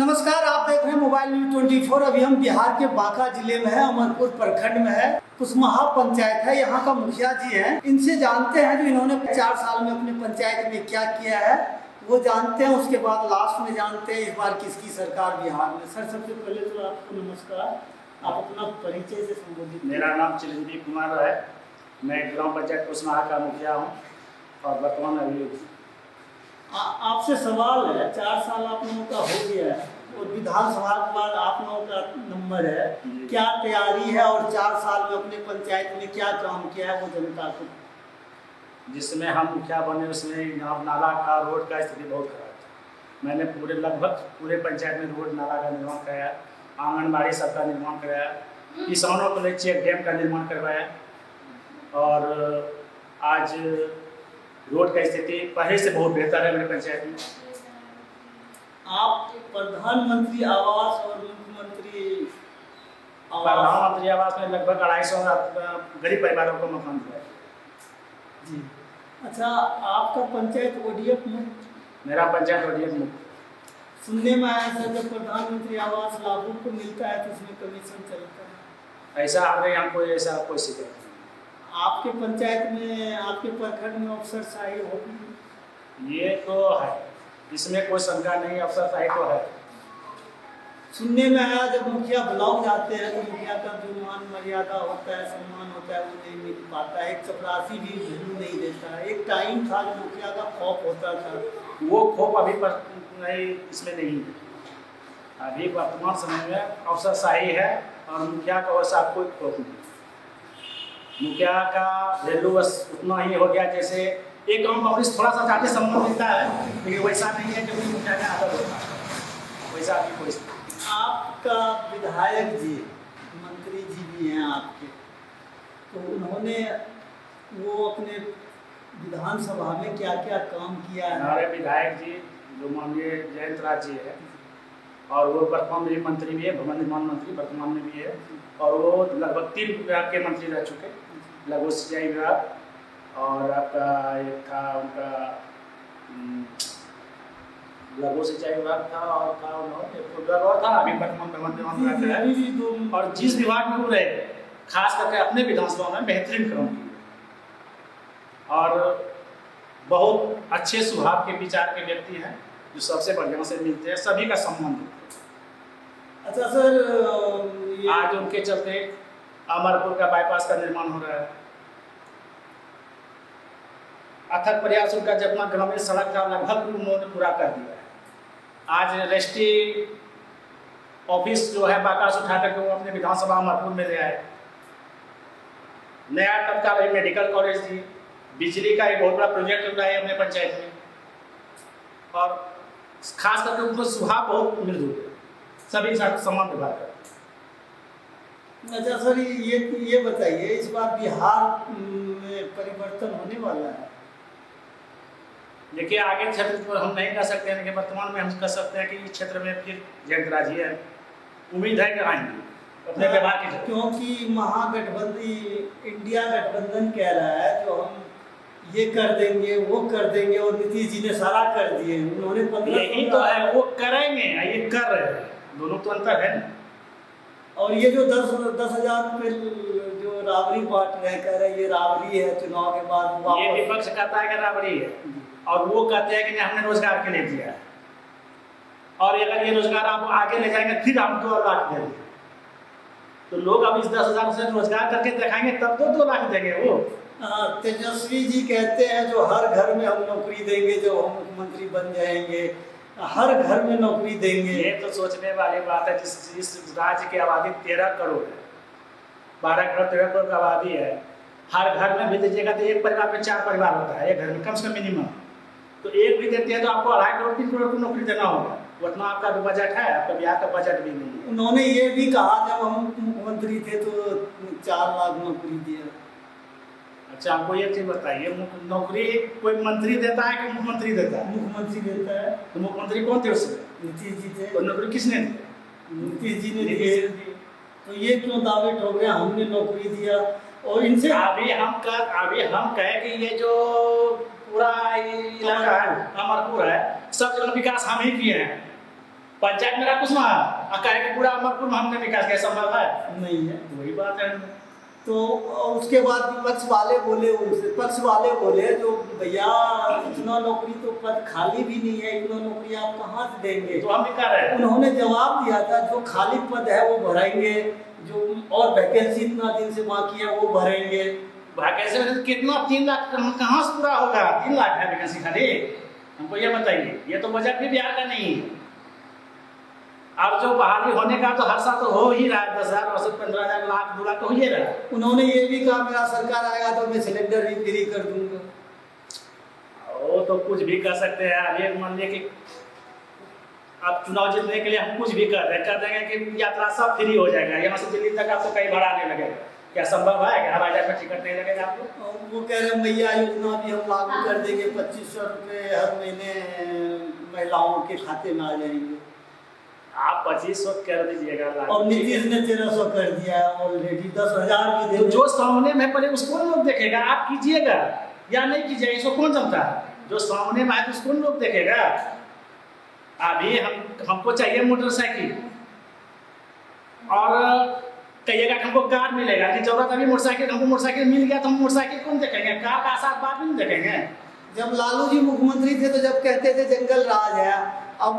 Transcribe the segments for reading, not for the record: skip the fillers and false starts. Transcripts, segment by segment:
नमस्कार, आप देख रहे हैं मोबाइल न्यूज 24। अभी हम बिहार के बांका जिले में है, अमरपुर प्रखंड में है। कुसमाहा पंचायत है, यहाँ का मुखिया जी हैं। इनसे जानते हैं जो इन्होंने 4 साल में अपने पंचायत में क्या किया है, वो जानते हैं। उसके बाद लास्ट में जानते हैं इस बार किसकी सरकार बिहार में। सर, सबसे पहले तो आपको नमस्कार। आप अपना परिचय से संबोधित। मेरा नाम चिरंजीवी कुमार है। मैं ग्राम पंचायत कुसमाहा का मुखिया हूँ और वर्तमान अभियुक्त। आपसे सवाल है, 4 साल आप लोगों का हो गया है और विधानसभा के बाद आप लोगों का नंबर है, क्या तैयारी है और 4 साल में अपने पंचायत में क्या काम किया है वो जनता को। जिसमें हम मुखिया बने उसमें यहाँ नाला का रोड का स्थिति बहुत खराब था। मैंने लगभग पूरे पंचायत में रोड नाला का निर्माण कराया, आंगनबाड़ी सबका निर्माण कराया, किसानों के लिए चेक डैम का निर्माण करवाया और आज रोड का स्थिति पहले से बहुत बेहतर है मेरे पंचायत में। आप प्रधानमंत्री आवास और मुख्यमंत्री प्रधानमंत्री आवास में लगभग 250 गरीब परिवारों को मकान दिया जी। अच्छा, आपका पंचायत ओडीएफ मुक्त? मेरा पंचायत ओडीएफ मुक्त। सुनने में आया था जब प्रधानमंत्री आवास लागू को मिलता है तो उसमें कमीशन चलता है। ऐसा हमारे यहाँ कोई शिकायत नहीं। आपके पंचायत में, आपके प्रखंड में अफसरशाही होगी? ये तो है, इसमें कोई शंका नहीं, अफसरशाही तो है। सुनने में आया जब मुखिया ब्लॉक जाते हैं तो मुखिया का जो मान मर्यादा होता है, सम्मान होता है, वो नहीं मिल पाता है। एक चपरासी भी वैल्यू नहीं देता है। एक टाइम था जो मुखिया का खौफ होता था, वो खौफ अभी पर नहीं, इसमें नहीं है। अभी वर्तमान समय में अफसरशाही है और मुखिया का वैसा कोई खौफ नहीं। मुखिया का वैल्यू बस उतना ही हो गया जैसे एक गाँव का पुलिस थोड़ा सा ज़्यादा सम्मान मिलता है, लेकिन वैसा नहीं है क्योंकि मुखिया का आदत होता है वैसा अभी कोई। आपका विधायक जी, मंत्री जी भी हैं आपके, तो उन्होंने वो अपने विधानसभा में क्या क्या काम किया है? हमारे विधायक जी जो माननीय जयंत राज जी है और वो वर्तमान में मंत्री भी है, भवन निर्माण मंत्री वर्तमान में भी है और वो लगभग 3 विभाग के मंत्री रह चुके। लघु सिंचाई विभाग और आपका एक था उनका लघु सिंचाई विभाग था और था और था अभी वर्तमान भवन निर्माण विभाग है। और जिस विभाग में वो रहे खास करके अपने विधानसभा में बेहतरीन काम किए और बहुत अच्छे स्वभाव के विचार के व्यक्ति हैं जो सबसे बढ़िया से मिलते हैं, सभी का सम्मान देते हैं। अच्छा सर, आज उनके चलते अमरपुर का बाईपास का निर्माण हो रहा है। अथक प्रयास उनका जितना ग्रामीण सड़क था लगभग उन्होंने पूरा कर दिया है। आज रजिस्ट्री ऑफिस जो है बाकास उठा करके वो अपने विधानसभा अमरपुर में ले आए। नया तत्काल मेडिकल कॉलेज थी, बिजली का एक बहुत बड़ा प्रोजेक्ट बनाए अपने पंचायत में और खास करके उनको स्वभाव बहुत मिलजुल है, सभी साथ सम्मान व्यवहार करते। अच्छा सर, ये बताइए इस बार बिहार में परिवर्तन होने वाला है? देखिए आगे क्षेत्र पर हम नहीं कर सकते हैं, लेकिन वर्तमान में हम कर सकते हैं कि इस क्षेत्र में फिर जयंत राज जी है, उम्मीद है कि आएंगे अपने व्यवहार के। क्योंकि महागठबंधन, इंडिया गठबंधन कह रहा है जो हम ये कर देंगे वो कर देंगे और नीतीश जी ने सारा कर दिए। उन्होंने 15 यही तो है, वो करेंगे, ये कर रहे हैं, दोनों तो अंतर है ना। और ये जो 10,000 रुपये जो राबड़ी बांट रहे, कह रहे ये राबड़ी है, चुनाव के बाद ये विपक्ष कहता है कि राबड़ी है और वो कहते हैं कि हमने रोजगार के लिए दिया है और अगर ये रोजगार आप आगे ले जाएंगे फिर हम 2 लाख देंगे। तो लोग अब इस 10,000 से रोजगार करके दिखाएंगे तब तो 2 लाख देंगे वो। तेजस्वी जी कहते हैं जो हर घर में हम नौकरी देंगे, जो हम मुख्यमंत्री बन जाएंगे हर घर में नौकरी देंगे। ये तो सोचने वाली बात है। जिस राज्य की आबादी 13 करोड़ है, 12 करोड़ 13 करोड़ की आबादी है, हर घर में भी दीजिएगा तो एक परिवार में 4 परिवार होता है, एक घर में कम से कम मिनिमम। तो एक भी देते हैं तो आपको 2.5 करोड़ 3 करोड़ की नौकरी देना होगा। उतना आपका भी बजट है, आपका बिहार का बजट भी नहीं है। उन्होंने ये भी कहा जब हम मुख्यमंत्री थे तो 4 लाख नौकरी दिया। अच्छा, आपको ये चीज बताइए, नौकरी कोई मंत्री देता है कि मुख्यमंत्री देता है? मुख्यमंत्री देता है। तो मुख्यमंत्री कौन थे उसमें? नीतीश जी थे। तो नौकरी किसने दी? नीतीश जी ने दी। तो ये क्यों दावे ठोक रहे हैं हमने नौकरी दिया? और इनसे अभी हम कहें कि ये जो पूरा इलाका है अमरपुर है, सब जगह विकास हम ही किए हैं। पंचायत मेरा कुछ ना कहे कि पूरा अमरपुर में हमने विकास किया, संभव है? नहीं है। वही बात है। तो उसके बाद विपक्ष वाले बोले, उनसे पक्ष वाले बोले जो भैया इतना नौकरी तो पद खाली भी नहीं है, इतना नौकरी आप कहाँ से देंगे? तो हम भी कर रहे हैं। उन्होंने जवाब दिया था जो खाली पद है वो भरेंगे, जो और वैकेंसी इतना दिन से बाकी है वो भरेंगे। वैकेंसी में कितना 3 लाख कहाँ से पूरा होगा? 3 लाख है वैकेंसी खाली, हमको ये बताइए। ये तो बजट भी बिहार का नहीं है। अब जो बहाली होने का तो हर साल तो हो ही रहा है, 10,000 15,000 लाख 2 लाख तो हो ही रहा है। उन्होंने ये भी कहा मेरा सरकार आएगा तो मैं सिलेंडर भी फ्री कर दूंगा। वो तो कुछ भी कर सकते हैं यार। ये मान लिया कि अब चुनाव जीतने के लिए हम कुछ भी कर देंगे कि यात्रा सब फ्री हो जाएगा, यहाँ से दिल्ली तक आपको कहीं भाड़ा नहीं लगेगा। क्या संभव है कि हवाई जहाज में टिकट नहीं लगेगा आपको? वो कह रहे मैया योजना भी हम लागू कर देंगे, 2500 रुपये हर महीने महिलाओं के खाते में आ जाएंगे। आप 2500 कर दीजिएगा। और नीतीश ने 1300 कर दिया है ऑलरेडी, 10,000 भी दे। जो सामने में पहले उसको लोग देखेगा, आप कीजिएगा या नहीं कीजिएगा, इसको कौन जमता है? जो सामने में है तो उसको लोग देखेगा। अभी हमको चाहिए मोटरसाइकिल और कहिएगा कि हमको कार मिलेगा कि जरूरत अभी मोटरसाइकिल, हमको मोटरसाइकिल मिल गया तो हम मोटरसाइकिल कौन देखेंगे? कार का साथ बात नहीं देखेंगे। जब लालू जी मुख्यमंत्री थे तो जब कहते थे जंगल राज है, अब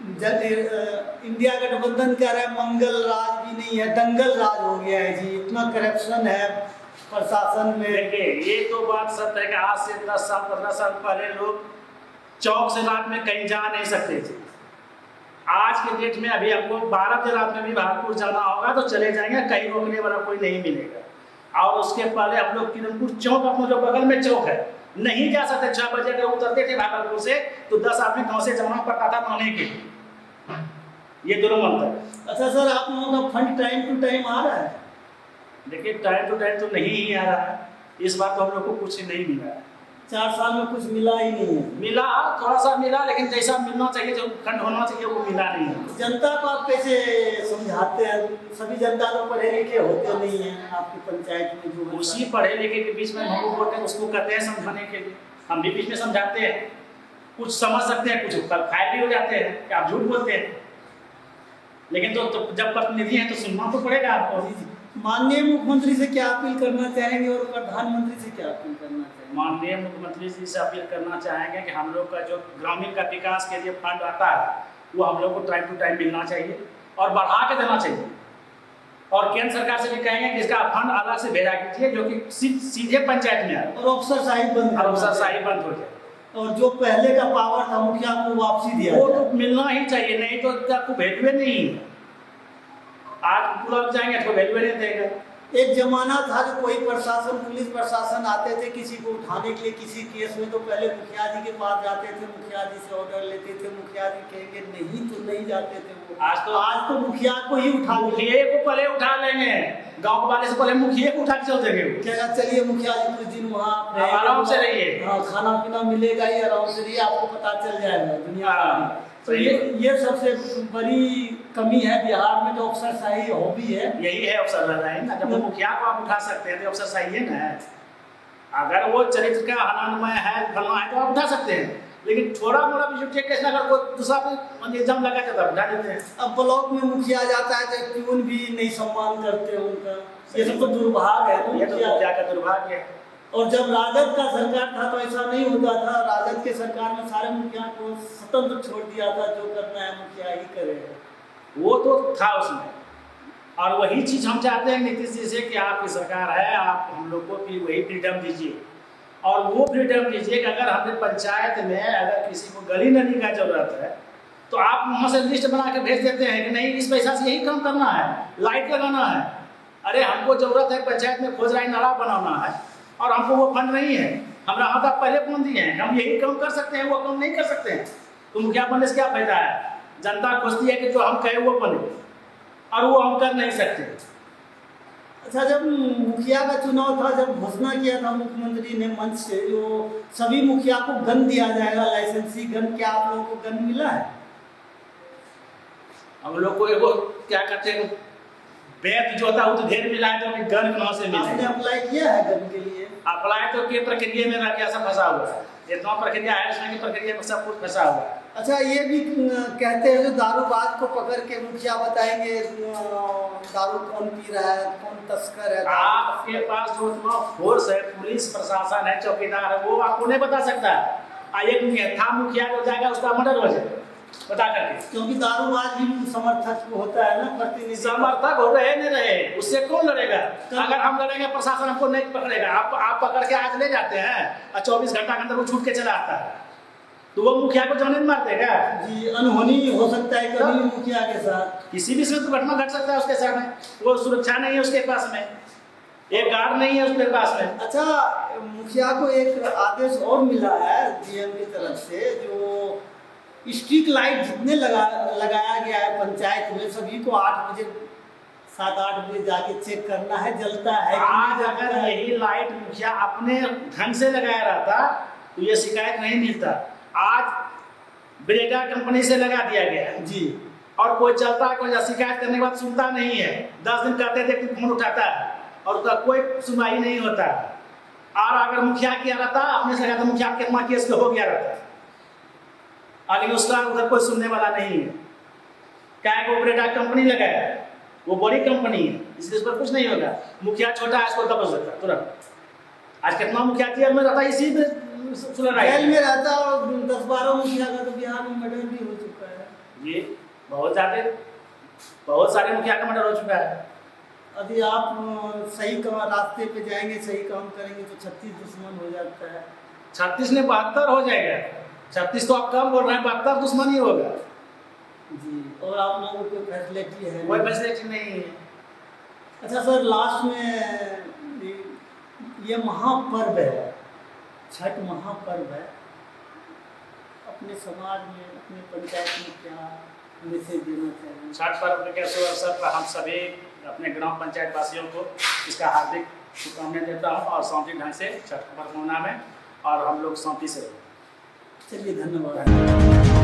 इंडिया गठबंधन कह रहा है मंगल राज भी नहीं है, दंगल राज हो गया है जी। इतना करप्शन है प्रशासन में। देखिए ये तो बात सत्य है कि आज से 10 साल 15 साल पहले लोग चौक से रात में कहीं जा नहीं सकते थे। आज के डेट में अभी हमको 12 बजे रात में भी भागलपुर जाना होगा तो चले जाएंगे, कहीं रोकने वाला कोई नहीं मिलेगा। और उसके पहले हम लोग किरणपुर चौक, अपना जो बगल में चौक है, नहीं जा सकते। 6 बजे अगर उतरते थे भागलपुर से तो 10 आदमी गाँव से जमा पड़ता था नहाने के लिए। ये दोनों मंत्र है। अच्छा सर, आप लोगों का फंड टाइम टू टाइम आ रहा है? देखिए टाइम टू टाइम तो नहीं ही आ रहा है, इस बार तो हम लोग को कुछ नहीं मिला है। 4 साल में कुछ मिला ही नहीं है। मिला, थोड़ा सा मिला, लेकिन जैसा मिलना चाहिए, जो खंड होना चाहिए वो मिला नहीं है। जनता को आप कैसे समझाते हैं? सभी जनता तो पढ़े लिखे होते नहीं है आपकी पंचायत में। जो उसी पढ़े लिखे के बीच में हम बोलते हैं, उसको कहते हैं समझाने के लिए। हम भी बीच में समझाते हैं, कुछ समझ सकते हैं, कुछ कल फायर भी हो जाते हैं कि आप झूठ बोलते हैं। लेकिन तो जब प्रतिनिधि हैं तो सुनना तो पड़ेगा आपको। माननीय मुख्यमंत्री से क्या अपील करना चाहेंगे और प्रधानमंत्री से क्या अपील करना चाहेंगे? माननीय मुख्यमंत्री जी से अपील करना चाहेंगे कि हम लोग का जो ग्रामीण का विकास के लिए फंड आता है वो हम लोग को टाइम टू टाइम मिलना चाहिए और बढ़ा के देना चाहिए। और केंद्र सरकार से भी कहेंगे कि इसका फंड अलग से भेजा कीजिए, जो कि सीधे पंचायत में आए और अफसरशाही बंद हो जाए। और जो पहले का पावर था मुखिया को वापसी दिया, वो तो मिलना ही चाहिए, नहीं तो आपको वैल्यू नहीं। आज पूरा जाएंगे तो वैल्यू नहीं देगा। एक जमाना था जो कोई प्रशासन, पुलिस प्रशासन आते थे किसी को उठाने के लिए, किसी केस में तो पहले मुखिया जी के पास जाते थे, मुखिया जी से ऑर्डर लेते थे, मुखिया जी कहेंगे नहीं तो नहीं जाते थे वो। आज तो मुखिया को ही उठा, मुखिया को पहले उठा लेंगे, गांव वाले से पहले मुखिया को उठा के चल देंगे। क्या चलिए मुखिया जी कुछ दिन वहाँ आराम से रहिए, हाँ खाना पीना मिलेगा ही, आराम से रहिए, आपको पता चल जाएगा दुनिया। तो ये सबसे बड़ी कमी है बिहार में, जो अफसरशाही हॉबी है। यही है अफसरशाही ना, जब मुखिया को आप उठा सकते हैं तो अफसरशाही है ना। अगर वो चरित्र का हननमय है, फलना है तो आप उठा सकते हैं, लेकिन थोड़ा मोड़ा भी केस अगर कोई दूसरा एग्जाम लगा के तब उठा देते हैं। अब ब्लॉक में मुखिया जाता है तो प्यून भी नहीं सम्मान करते उनका। ये सब तो दुर्भाग्य है, ये तो मुखिया का दुर्भाग्य है। और जब राजद का सरकार था तो ऐसा नहीं होता था। राजद के सरकार में सारे मुखिया को स्वतंत्र छोड़ दिया था, जो करना है मुखिया ही करेगा, वो तो था उसमें। और वही चीज़ हम चाहते हैं नीतीश जी से कि आपकी सरकार है, आप हम लोग को भी वही फ्रीडम दीजिए। और वो फ्रीडम दीजिए कि अगर हमें पंचायत में अगर किसी को गली नली का जरूरत है तो आप वहाँ से लिस्ट बना के भेज देते हैं कि नहीं इस पैसा से यही काम करना है, लाइट लगाना है। अरे हमको जरूरत है पंचायत में खोजराई नाला बनाना है और हमको वो फंड नहीं है, हमारा हाथ आप पहले फोन दिए हैं, हम यही काम कर सकते हैं, वो काम नहीं कर सकते हैं, तो मुखिया बनने से क्या फायदा है? जनता खोजती है कि जो हम कहें वो बने, और वो हम कर नहीं सकते। अच्छा, जब मुखिया का चुनाव था, जब घोषणा किया था मुख्यमंत्री ने मंच से, जो सभी मुखिया को गन दिया जाएगा, लाइसेंसी गन, क्या आप लोगों को गन मिला है? हम लोग को एगो क्या कहते हैं बैत जो होता है वो तो ढेर मिला है, तो गन कहाँ से मिला? आपने अप्लाई किया है गन के लिए? अप्लाई तो के प्रक्रिया में रह गया, सब फंसा हुआ है। जितना प्रक्रिया है उसमें की प्रक्रिया में सब कुछ फंसा हुआ है। अच्छा, ये भी कहते हैं जो दारूबाज को पकड़ के मुखिया बताएंगे दारू कौन पी रहा है, कौन तस्कर है। आपके पास जो इतना फोर्स है, पुलिस प्रशासन है, चौकीदार है, वो आपको नहीं बता सकता। एक था मुखिया जो जाएगा उसका मर्डर हो जाएगा बता करके, क्योंकि दारूबाज भी समर्थक होता है ना, प्रतिनिधि समर्थक हो रहे नहीं रहे, उससे कौन लड़ेगा? अगर हम लड़ेंगे प्रशासन हमको नहीं पकड़ेगा। आप पकड़ के आज ले जाते हैं और 24 घंटा के अंदर वो छूट के चला आता है, तो वो मुखिया को जाने मार देगा जी। अनहोनी हो सकता है कभी मुखिया के साथ, किसी भी समय दुर्घटना घट सकता है उसके साथ में। वो सुरक्षा नहीं है उसके पास में, एक गार्ड नहीं है उसके पास में। अच्छा, मुखिया को एक आदेश और मिला है डीएम की तरफ से, जो स्ट्रीट लाइट जितने लगाया गया है पंचायत में, सभी को 8 बजे 7-8 बजे जाके चेक करना है जलता है। आज अगर यही लाइट मुखिया अपने ढंग से लगाया रहता तो ये शिकायत नहीं मिलता। आज ब्रेडा कंपनी से लगा दिया गया है जी, और कोई चलता है, कोई शिकायत करने के बाद सुनता नहीं है। 10 दिन करते थे फोन उठाता है और उसका कोई सुनवाई नहीं होता। और अगर मुखिया किया रहता अपने से कहता मुखिया कितना केस हो गया रहता, लेकिन उसका उधर कोई सुनने वाला नहीं है। क्या है, वो ब्रेडा कंपनी लगाया है, वो बड़ी कंपनी है, इसलिए इस पर कुछ नहीं होगा। मुखिया छोटा है, इसको दबा सकता तुरंत। आज कितना मुखिया जेल में रहता है, इसी में जेल में रहता है। और 10-12 मुखिया का तो बिहार में मर्डर भी हो चुका है। ये बहुत सारे मुखिया का मर्डर हो चुका है। यदि आप सही रास्ते पे जाएंगे, सही काम करेंगे तो 36 दुश्मन हो जाता है। 36 ने 72 हो जाएगा। 36 तो आप कम बोल रहे हैं, 72 दुश्मन ही होगा जी। और आप लोगों को फैसिलिटी है? कोई फैसिलिटी नहीं है। अच्छा सर, लास्ट में ये महापर्व है, छठ महापर्व है, अपने समाज में, अपने पंचायत में क्या मैसेज देना चाहिए? छठ पर्व के अवसर पर हम सभी अपने ग्राम पंचायत वासियों को इसका हार्दिक शुभकामनाएं देता हूँ और शांति ढंग से छठ पर्व मनाना में और हम लोग शांति से। चलिए, धन्यवाद।